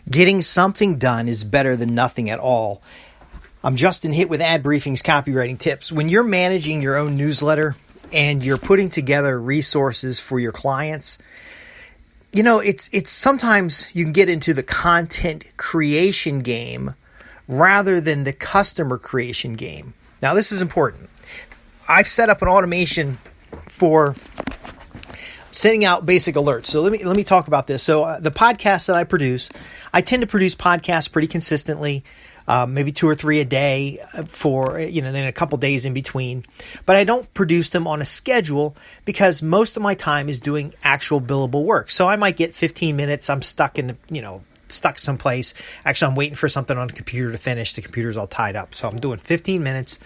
Getting something done is better than nothing at all. I'm Justin Hitt with Ad Briefing's Copywriting Tips. When you're managing your own newsletter and you're putting together resources for your clients, you know, it's sometimes you can get into the content creation game rather than the customer creation game. Now, this is important. I've set up an automation for sending out basic alerts. So let me talk about this. So the podcasts that I produce, I tend to produce podcasts pretty consistently, maybe 2 or 3 a day for, then a couple days in between. But I don't produce them on a schedule because most of my time is doing actual billable work. So I might get 15 minutes. I'm stuck someplace. Actually, I'm waiting for something on the computer to finish. The computer's all tied up. So I'm doing 15 minutes.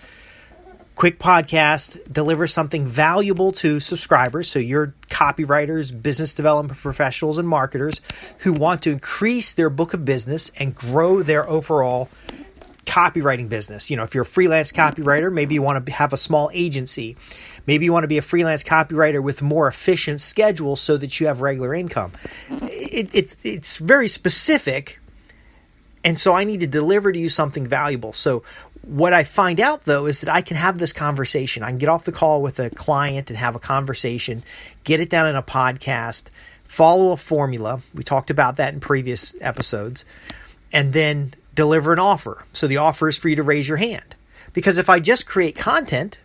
Quick podcast, deliver something valuable to subscribers. So your copywriters, business development professionals, and marketers who want to increase their book of business and grow their overall copywriting business. If you're a freelance copywriter, maybe you want to have a small agency. Maybe you want to be a freelance copywriter with more efficient schedule so that you have regular income. It's very specific. And so I need to deliver to you something valuable. So what I find out, though, is that I can have this conversation. I can get off the call with a client and have a conversation, get it down in a podcast, follow a formula. We talked about that in previous episodes, and then deliver an offer. So the offer is for you to raise your hand. Because if I just create content,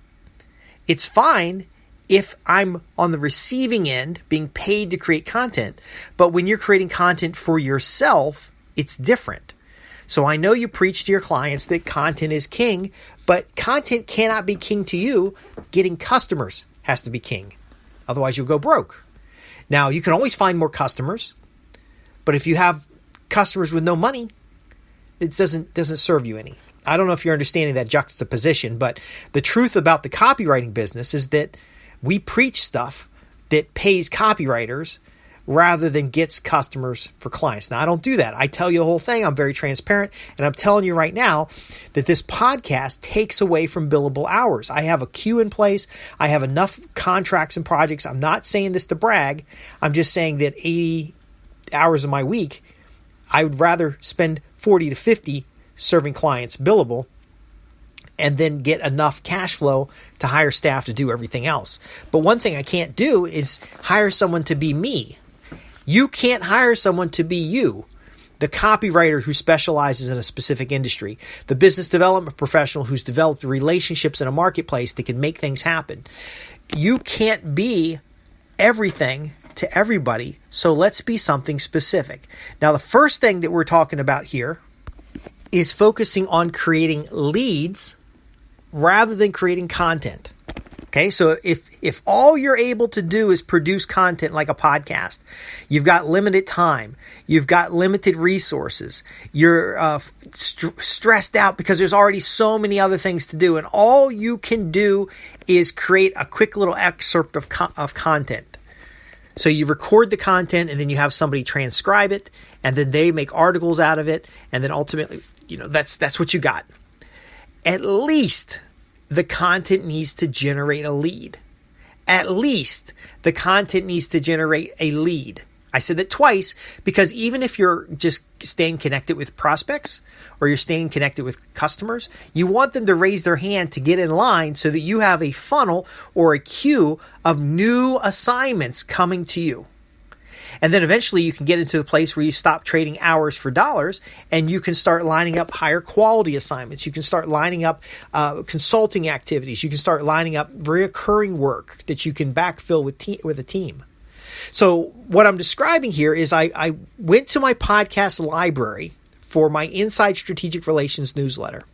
it's fine if I'm on the receiving end being paid to create content. But when you're creating content for yourself, it's different. So I know you preach to your clients that content is king, but content cannot be king to you. Getting customers has to be king. Otherwise, you'll go broke. Now, you can always find more customers, but if you have customers with no money, it doesn't serve you any. I don't know if you're understanding that juxtaposition, but the truth about the copywriting business is that we preach stuff that pays copywriters rather than gets customers for clients. Now, I don't do that. I tell you the whole thing. I'm very transparent. And I'm telling you right now that this podcast takes away from billable hours. I have a queue in place. I have enough contracts and projects. I'm not saying this to brag. I'm just saying that 80 hours of my week, I would rather spend 40 to 50 serving clients billable and then get enough cash flow to hire staff to do everything else. But one thing I can't do is hire someone to be me. You can't hire someone to be you, the copywriter who specializes in a specific industry, the business development professional who's developed relationships in a marketplace that can make things happen. You can't be everything to everybody, so let's be something specific. Now, the first thing that we're talking about here is focusing on creating leads rather than creating content. Okay, so if all you're able to do is produce content like a podcast, you've got limited time, you've got limited resources, you're stressed out because there's already so many other things to do, and all you can do is create a quick little excerpt of content. So you record the content, and then you have somebody transcribe it, and then they make articles out of it, and then ultimately, that's what you got. At least the content needs to generate a lead. At least the content needs to generate a lead. I said that twice because even if you're just staying connected with prospects or you're staying connected with customers, you want them to raise their hand to get in line so that you have a funnel or a queue of new assignments coming to you. And then eventually you can get into the place where you stop trading hours for dollars and you can start lining up higher quality assignments. You can start lining up consulting activities. You can start lining up recurring work that you can backfill with a team. So what I'm describing here is I went to my podcast library for my Inside Strategic Relations newsletter.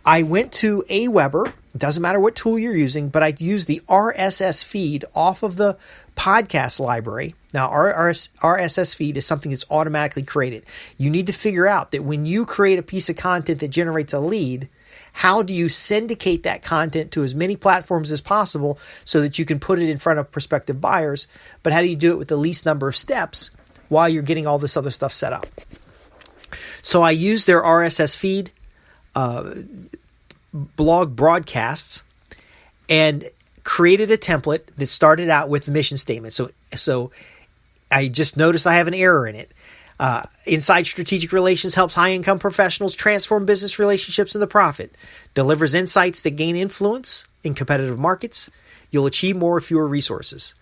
I went to Aweber. It doesn't matter what tool you're using, but I use the RSS feed off of the podcast library. Now, our RSS feed is something that's automatically created. You need to figure out that when you create a piece of content that generates a lead, how do you syndicate that content to as many platforms as possible so that you can put it in front of prospective buyers? But how do you do it with the least number of steps while you're getting all this other stuff set up? So I use their RSS feed, blog broadcasts, and created a template that started out with the mission statement. So I just noticed I have an error in it. Inside Strategic Relations helps high-income professionals transform business relationships into profit. Delivers insights that gain influence in competitive markets. You'll achieve more with fewer resources.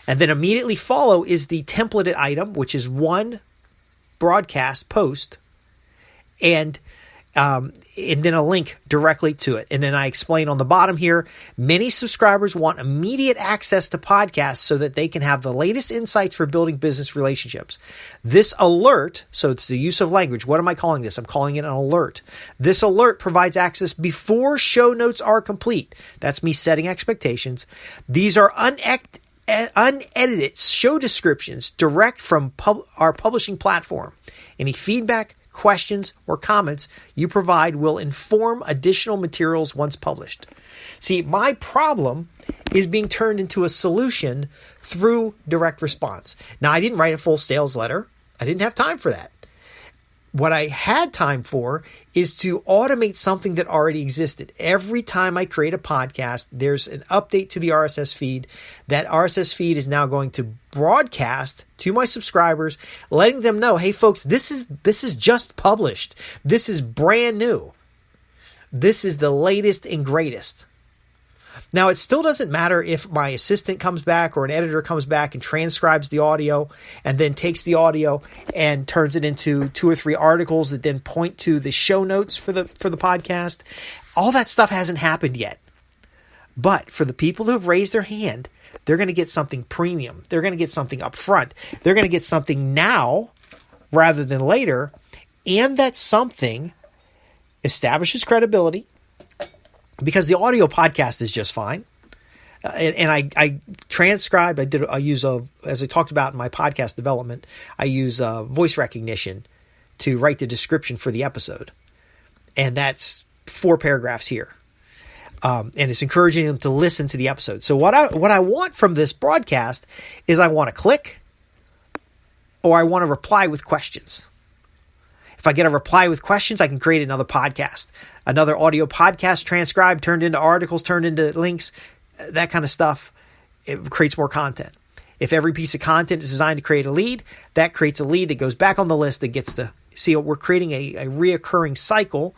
And then immediately follow is the templated item, which is one broadcast post and then a link directly to it. And then I explain on the bottom here, many subscribers want immediate access to podcasts so that they can have the latest insights for building business relationships. This alert, so it's the use of language. What am I calling this? I'm calling it an alert. This alert provides access before show notes are complete. That's me setting expectations. These are unedited show descriptions direct from our publishing platform. Any feedback, questions, or comments you provide will inform additional materials once published. See, my problem is being turned into a solution through direct response. Now, I didn't write a full sales letter. I didn't have time for that. What I had time for is to automate something that already existed. Every time I create a podcast, there's an update to the RSS feed. That RSS feed is now going to broadcast to my subscribers, letting them know, hey folks, this is just published. This is brand new. This is the latest and greatest. Now, it still doesn't matter if my assistant comes back or an editor comes back and transcribes the audio and then takes the audio and turns it into 2 or 3 articles that then point to the show notes for the podcast. All that stuff hasn't happened yet. But for the people who have raised their hand, they're going to get something premium. They're going to get something up front. They're going to get something now rather than later. And that something establishes credibility, because the audio podcast is just fine. And I transcribed, I use, as I talked about in my podcast development, I use voice recognition to write the description for the episode. And that's 4 paragraphs here. And it's encouraging them to listen to the episode. So what I want from this broadcast is I want to click, or I want to reply with questions. If I get a reply with questions, I can create another podcast, another audio podcast transcribed, turned into articles, turned into links, that kind of stuff. It creates more content. If every piece of content is designed to create a lead, that creates a lead that goes back on the list that gets see, we're creating a reoccurring cycle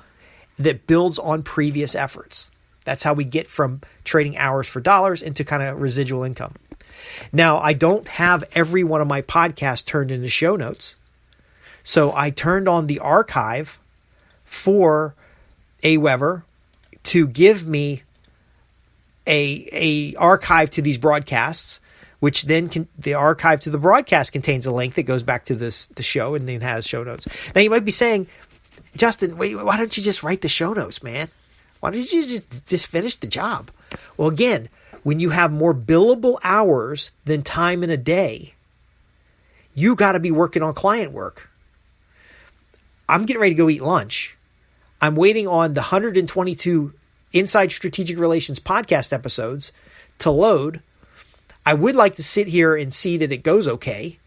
that builds on previous efforts. That's how we get from trading hours for dollars into kind of residual income. Now, I don't have every one of my podcasts turned into show notes. So I turned on the archive for Aweber to give me a archive to these broadcasts, which then the archive to the broadcast contains a link that goes back to the show and then has show notes. Now you might be saying, Justin, wait, why don't you just write the show notes, man? Why don't you just finish the job? Well, again, when you have more billable hours than time in a day, you got to be working on client work. I'm getting ready to go eat lunch. I'm waiting on the 122 Inside Strategic Relations podcast episodes to load. I would like to sit here and see that it goes okay.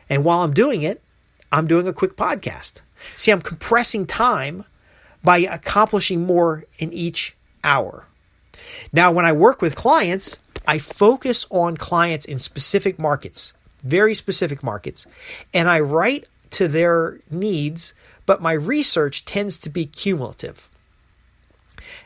And while I'm doing it, I'm doing a quick podcast. See, I'm compressing time by accomplishing more in each hour. Now, when I work with clients, I focus on clients in specific markets, very specific markets, and I write to their needs, but my research tends to be cumulative.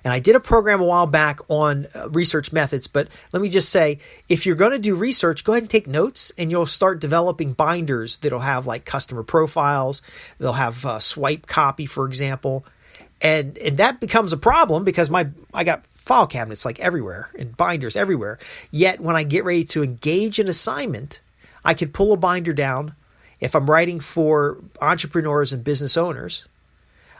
And I did a program a while back on research methods, but let me just say, if you're going to do research, go ahead and take notes, and you'll start developing binders that'll have like customer profiles. They'll have swipe copy, for example. And that becomes a problem because I got file cabinets like everywhere and binders everywhere. Yet when I get ready to engage an assignment, I can pull a binder down. If I'm writing for entrepreneurs and business owners,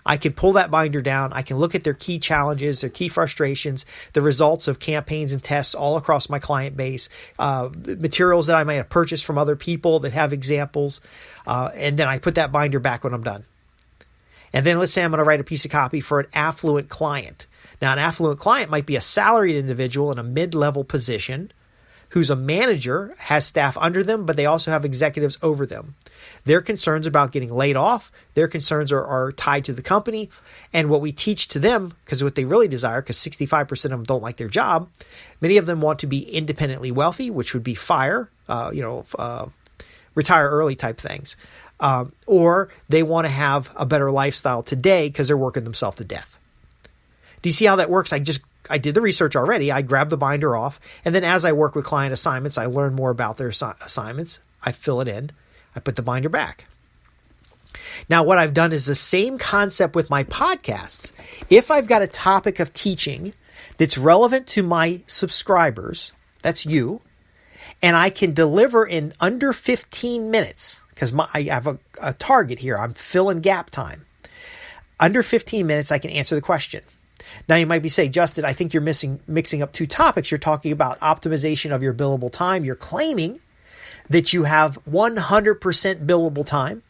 I can pull that binder down. I can look at their key challenges, their key frustrations, the results of campaigns and tests all across my client base, the materials that I might have purchased from other people that have examples, and then I put that binder back when I'm done. And then let's say I'm going to write a piece of copy for an affluent client. Now, an affluent client might be a salaried individual in a mid-level position who's a manager, has staff under them, but they also have executives over them. Their concerns about getting laid off, their concerns are tied to the company. And what we teach to them, because what they really desire, because 65% of them don't like their job, many of them want to be independently wealthy, which would be retire early type things. or they want to have a better lifestyle today because they're working themselves to death. Do you see how that works? I did the research already. I grab the binder off, and then as I work with client assignments, I learn more about their assignments. I fill it in. I put the binder back. Now, what I've done is the same concept with my podcasts. If I've got a topic of teaching that's relevant to my subscribers, that's you, and I can deliver in under 15 minutes, because I have a target here. I'm filling gap time. Under 15 minutes, I can answer the question. Now, you might be saying, Justin, I think you're mixing up two topics. You're talking about optimization of your billable time. You're claiming that you have 100% billable time.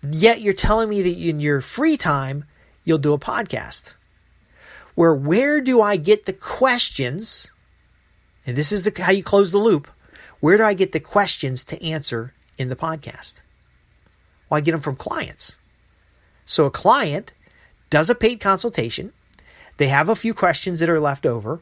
Yet you're telling me that in your free time, you'll do a podcast. Where do I get the questions? And this is how you close the loop. Where do I get the questions to answer in the podcast? Well, I get them from clients. So a client does a paid consultation. They have a few questions that are left over.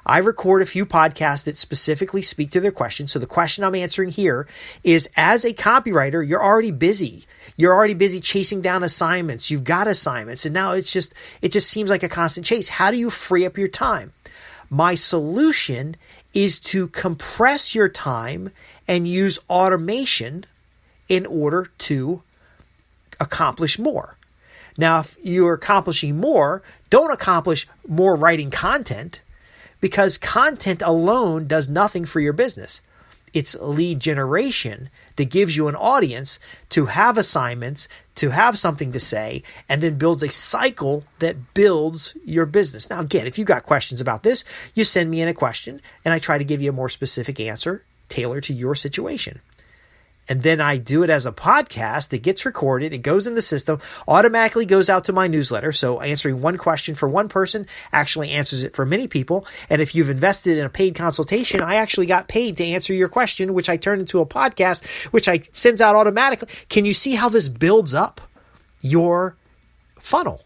I record a few podcasts that specifically speak to their questions. So the question I'm answering here is, as a copywriter, you're already busy. You're already busy chasing down assignments. You've got assignments. And now it just seems like a constant chase. How do you free up your time? My solution is to compress your time and use automation in order to accomplish more. Now, if you're accomplishing more, don't accomplish more writing content, because content alone does nothing for your business. It's lead generation that gives you an audience to have assignments, to have something to say, and then builds a cycle that builds your business. Now, again, if you got questions about this, you send me in a question and I try to give you a more specific answer tailored to your situation. And then I do it as a podcast. It gets recorded. It goes in the system, automatically goes out to my newsletter. So answering one question for one person actually answers it for many people. And if you've invested in a paid consultation, I actually got paid to answer your question, which I turned into a podcast, which I sends out automatically. Can you see how this builds up your funnel?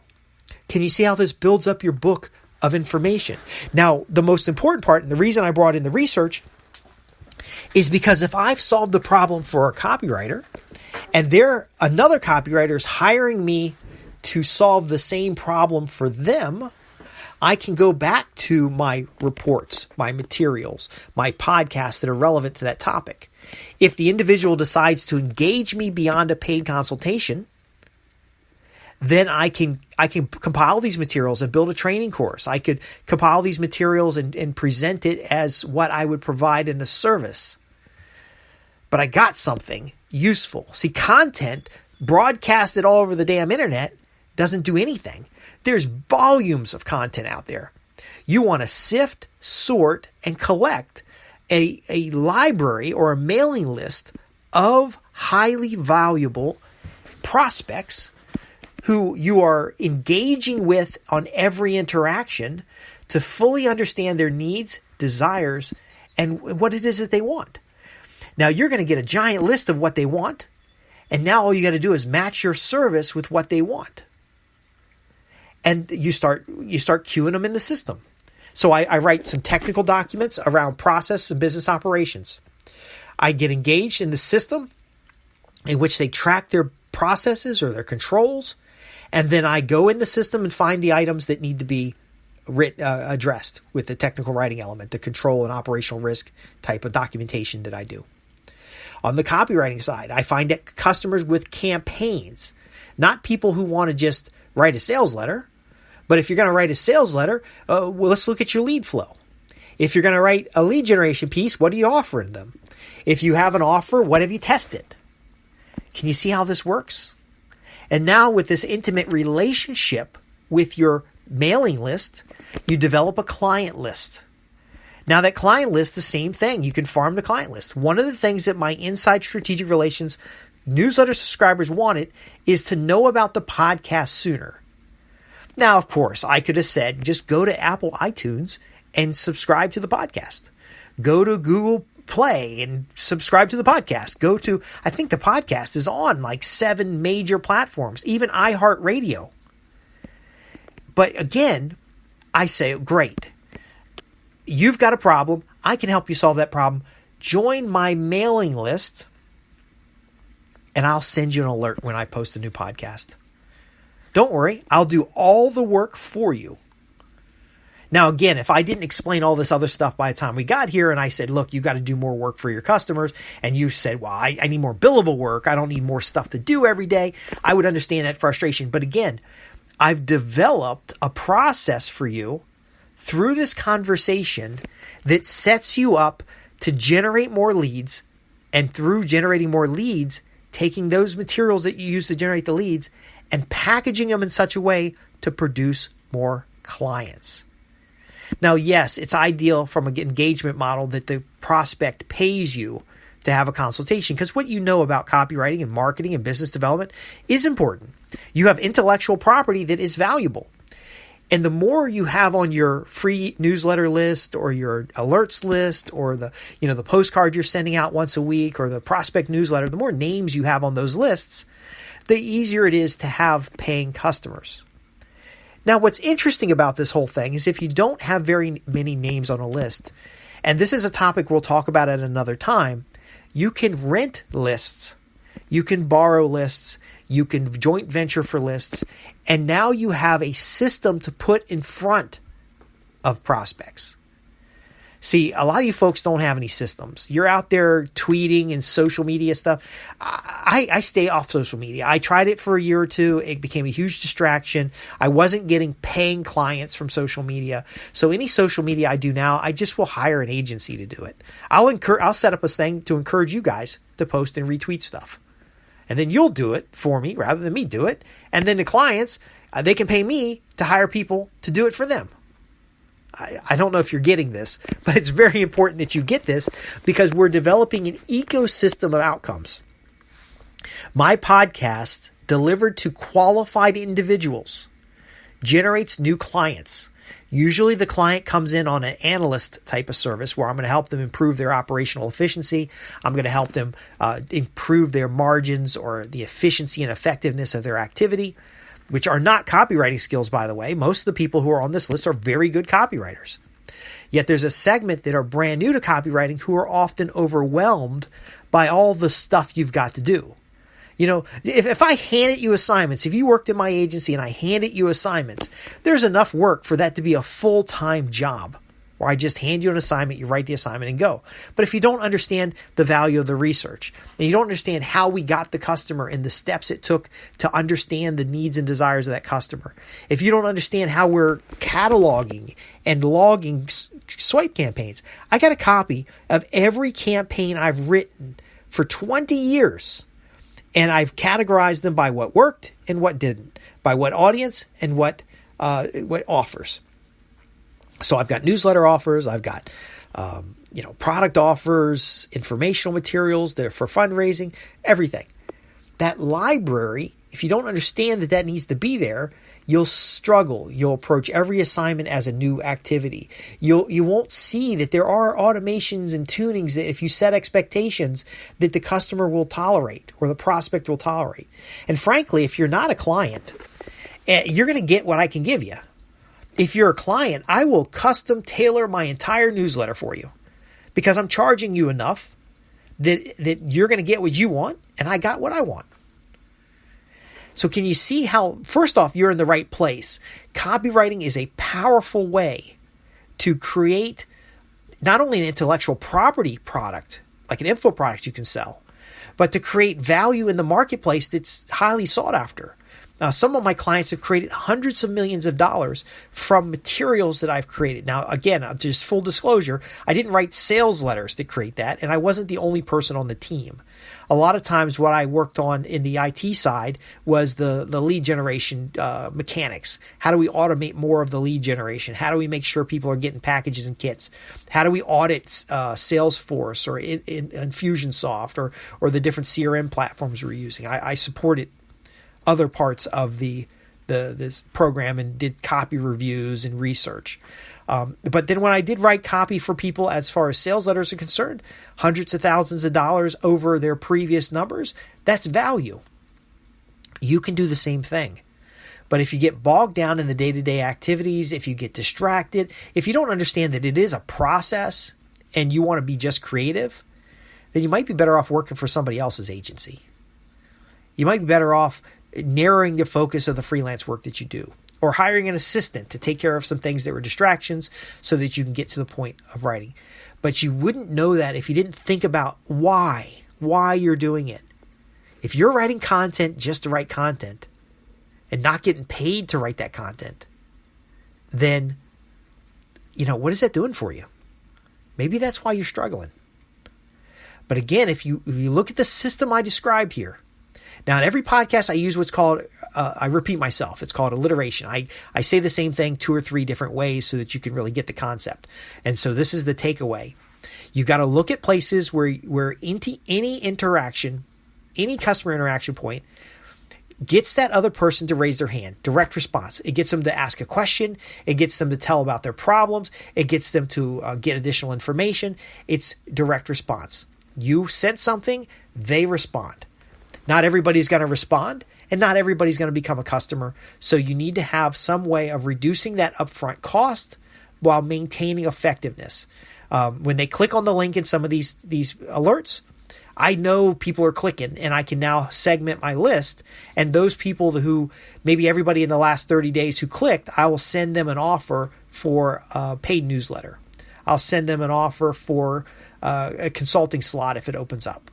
Can you see how this builds up your book of information? Now, the most important part, and the reason I brought in the research, is because if I've solved the problem for a copywriter and another copywriter is hiring me to solve the same problem for them, I can go back to my reports, my materials, my podcasts that are relevant to that topic. If the individual decides to engage me beyond a paid consultation, then I can compile these materials and build a training course. I could compile these materials and present it as what I would provide in a service. But I got something useful. See, content broadcasted all over the damn internet doesn't do anything. There's volumes of content out there. You want to sift, sort, and collect a library or a mailing list of highly valuable prospects who you are engaging with on every interaction to fully understand their needs, desires, and what it is that they want. Now, you're going to get a giant list of what they want, and now all you got to do is match your service with what they want. And you start queuing them in the system. So I write some technical documents around process and business operations. I get engaged in the system in which they track their processes or their controls, and then I go in the system and find the items that need to be addressed with the technical writing element, the control and operational risk type of documentation that I do. On the copywriting side, I find that customers with campaigns, not people who want to just write a sales letter, but if you're going to write a sales letter, well, let's look at your lead flow. If you're going to write a lead generation piece, what are you offering them? If you have an offer, what have you tested? Can you see how this works? And now with this intimate relationship with your mailing list, you develop a client list. Now that client list, the same thing. You can farm the client list. One of the things that my Inside Strategic Relations newsletter subscribers wanted is to know about the podcast sooner. Now, of course, I could have said, just go to Apple iTunes and subscribe to the podcast. Go to Google Play and subscribe to the podcast. I think the podcast is on like 7 major platforms, even iHeartRadio. But again, I say, great. You've got a problem. I can help you solve that problem. Join my mailing list and I'll send you an alert when I post a new podcast. Don't worry, I'll do all the work for you. Now, again, if I didn't explain all this other stuff by the time we got here and I said, look, you got to do more work for your customers, and you said, well, I need more billable work, I don't need more stuff to do every day, I would understand that frustration. But again, I've developed a process for you through this conversation that sets you up to generate more leads, and through generating more leads, taking those materials that you use to generate the leads and packaging them in such a way to produce more clients. Now, yes, it's ideal from an engagement model that the prospect pays you to have a consultation, because what you know about copywriting and marketing and business development is important. You have intellectual property that is valuable. And the more you have on your free newsletter list or your alerts list or the postcard you're sending out once a week or the prospect newsletter, the more names you have on those lists, the easier it is to have paying customers. Now, what's interesting about this whole thing is if you don't have very many names on a list, and this is a topic we'll talk about at another time, you can rent lists, you can borrow lists, you can joint venture for lists, and now you have a system to put in front of prospects. See, a lot of you folks don't have any systems. You're out there tweeting and social media stuff. I stay off social media. I tried it for a year or two. It became a huge distraction. I wasn't getting paying clients from social media. So any social media I do now, I just will hire an agency to do it. I'll set up a thing to encourage you guys to post and retweet stuff. And then you'll do it for me rather than me do it. And then the clients, they can pay me to hire people to do it for them. I don't know if you're getting this, but it's very important that you get this because we're developing an ecosystem of outcomes. My podcast, delivered to qualified individuals, generates new clients. Usually the client comes in on an analyst type of service where I'm going to help them improve their operational efficiency. I'm going to help them improve their margins or the efficiency and effectiveness of their activity, which are not copywriting skills, by the way. Most of the people who are on this list are very good copywriters. Yet there's a segment that are brand new to copywriting who are often overwhelmed by all the stuff you've got to do. You know, if I handed you assignments, if you worked in my agency and I handed you assignments, there's enough work for that to be a full-time job. Or I just hand you an assignment, you write the assignment and go. But if you don't understand the value of the research, and you don't understand how we got the customer and the steps it took to understand the needs and desires of that customer, if you don't understand how we're cataloging and logging swipe campaigns, I got a copy of every campaign I've written for 20 years. And I've categorized them by what worked and what didn't, by what audience and what offers. So I've got newsletter offers, I've got product offers, informational materials, they're for fundraising, everything. That library, if you don't understand that needs to be there, you'll struggle. You'll approach every assignment as a new activity. You won't see that there are automations and tunings that if you set expectations that the customer will tolerate or the prospect will tolerate. And frankly, if you're not a client, you're going to get what I can give you. If you're a client, I will custom tailor my entire newsletter for you because I'm charging you enough that you're going to get what you want and I got what I want. So can you see how, first off, you're in the right place. Copywriting is a powerful way to create not only an intellectual property product, like an info product you can sell, but to create value in the marketplace that's highly sought after. Some of my clients have created hundreds of millions of dollars from materials that I've created. Now, again, just full disclosure, I didn't write sales letters to create that, and I wasn't the only person on the team. A lot of times what I worked on in the IT side was the lead generation mechanics. How do we automate more of the lead generation? How do we make sure people are getting packages and kits? How do we audit Salesforce or Infusionsoft or the different CRM platforms we're using? I supported other parts of this program and did copy reviews and research. But then when I did write copy for people as far as sales letters are concerned, hundreds of thousands of dollars over their previous numbers, that's value. You can do the same thing. But if you get bogged down in the day-to-day activities, if you get distracted, if you don't understand that it is a process and you want to be just creative, then you might be better off working for somebody else's agency. You might be better off narrowing the focus of the freelance work that you do, or hiring an assistant to take care of some things that were distractions so that you can get to the point of writing. But you wouldn't know that if you didn't think about why you're doing it. If you're writing content just to write content and not getting paid to write that content, then, what is that doing for you? Maybe that's why you're struggling. But again, if you look at the system I described here, now in every podcast I use what's called, I repeat myself, it's called alliteration. I say the same thing 2 or 3 different ways so that you can really get the concept. And so this is the takeaway. You've got to look at places where any interaction, any customer interaction point gets that other person to raise their hand. Direct response. It gets them to ask a question. It gets them to tell about their problems. It gets them to get additional information. It's direct response. You sent something, they respond. Not everybody's going to respond, and not everybody's going to become a customer. So you need to have some way of reducing that upfront cost while maintaining effectiveness. When they click on the link in some of these alerts, I know people are clicking, and I can now segment my list. And those people who, maybe everybody in the last 30 days who clicked, I will send them an offer for a paid newsletter. I'll send them an offer for a consulting slot if it opens up.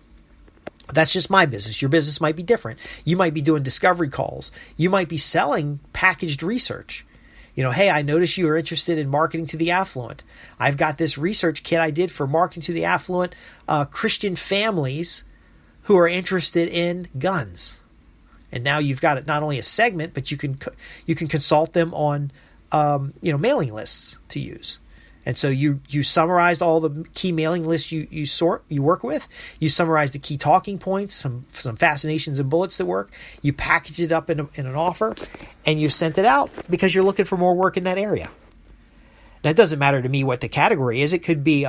That's just my business. Your business might be different. You might be doing discovery calls. You might be selling packaged research. Hey, I noticed you are interested in marketing to the affluent. I've got this research kit I did for marketing to the affluent Christian families who are interested in guns. And now you've got not only a segment, but you can consult them on mailing lists to use. And so you summarized all the key mailing lists you work with. You summarized the key talking points, some fascinations and bullets that work. You package it up in an offer, and you sent it out because you're looking for more work in that area. Now, it doesn't matter to me what the category is. It could be,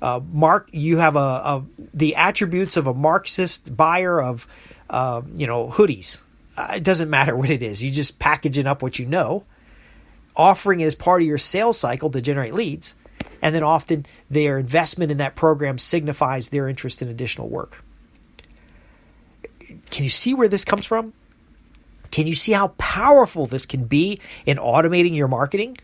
Mark. You have the attributes of a Marxist buyer of, hoodies. It doesn't matter what it is. You just packaging up what you know. Offering it as part of your sales cycle to generate leads, and then often their investment in that program signifies their interest in additional work. Can you see where this comes from? Can you see how powerful this can be in automating your marketing?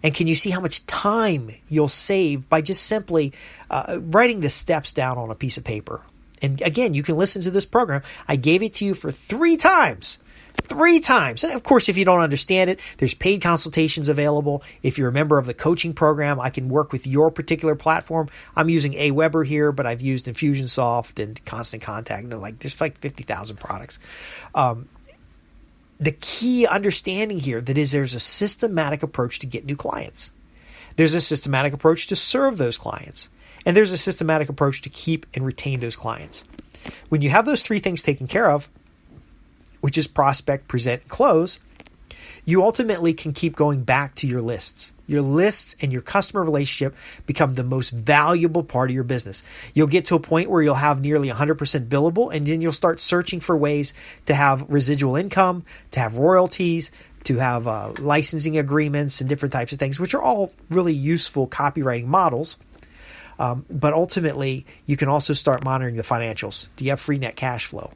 And can you see how much time you'll save by just simply writing the steps down on a piece of paper? And again, you can listen to this program. I gave it to you for 3 times. 3 times. And of course, if you don't understand it, there's paid consultations available. If you're a member of the coaching program, I can work with your particular platform. I'm using Aweber here, but I've used Infusionsoft and Constant Contact. There's 50,000 products. The key understanding here there's a systematic approach to get new clients. There's a systematic approach to serve those clients. And there's a systematic approach to keep and retain those clients. When you have those 3 things taken care of, which is prospect, present, and close, you ultimately can keep going back to your lists. Your lists and your customer relationship become the most valuable part of your business. You'll get to a point where you'll have nearly 100% billable, and then you'll start searching for ways to have residual income, to have royalties, to have licensing agreements and different types of things, which are all really useful copywriting models. But ultimately, you can also start monitoring the financials. Do you have free net cash flow?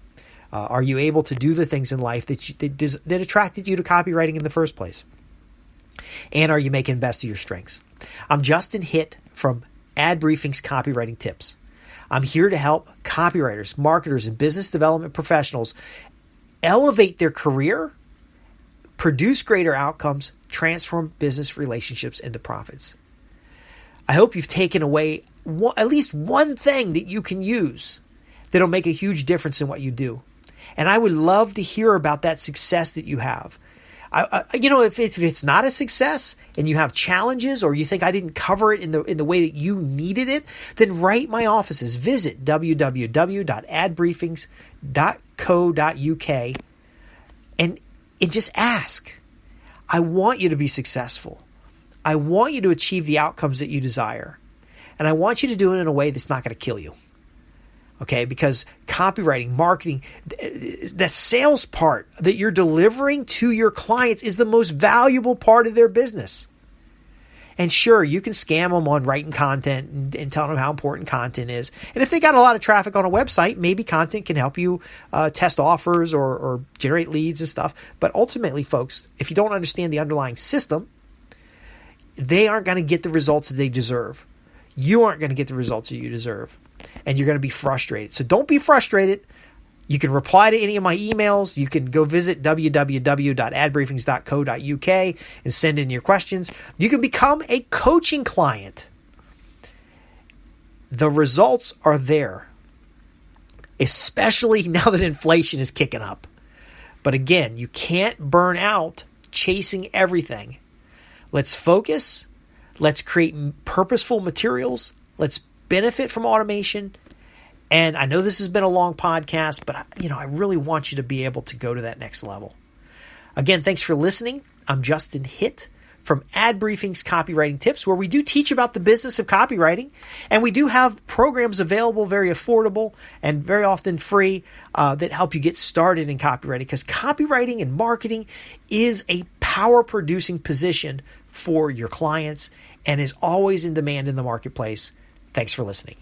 Are you able to do the things in life that attracted you to copywriting in the first place? And are you making best of your strengths? I'm Justin Hitt from Ad Briefing's Copywriting Tips. I'm here to help copywriters, marketers, and business development professionals elevate their career, produce greater outcomes, transform business relationships into profits. I hope you've taken away at least one thing that you can use that'll make a huge difference in what you do. And I would love to hear about that success that you have. If it's not a success and you have challenges, or you think I didn't cover it in the way that you needed it, then write my offices. Visit www.adbriefings.co.uk and just ask. I want you to be successful. I want you to achieve the outcomes that you desire. And I want you to do it in a way that's not going to kill you. Okay, because copywriting, marketing, that sales part that you're delivering to your clients is the most valuable part of their business. And sure, you can scam them on writing content and telling them how important content is. And if they got a lot of traffic on a website, maybe content can help you test offers or generate leads and stuff. But ultimately, folks, if you don't understand the underlying system, they aren't going to get the results that they deserve. You aren't going to get the results that you deserve. And you're going to be frustrated. So don't be frustrated. You can reply to any of my emails. You can go visit www.adbriefings.co.uk and send in your questions. You can become a coaching client. The results are there, especially now that inflation is kicking up. But again, you can't burn out chasing everything. Let's focus. Let's create purposeful materials. Let's benefit from automation. And I know this has been a long podcast, but I really want you to be able to go to that next level. Again, thanks for listening. I'm Justin Hitt from Ad Briefings Copywriting Tips, where we do teach about the business of copywriting. And we do have programs available, very affordable and very often free, that help you get started in copywriting, because copywriting and marketing is a power producing position for your clients and is always in demand in the marketplace. Thanks for listening.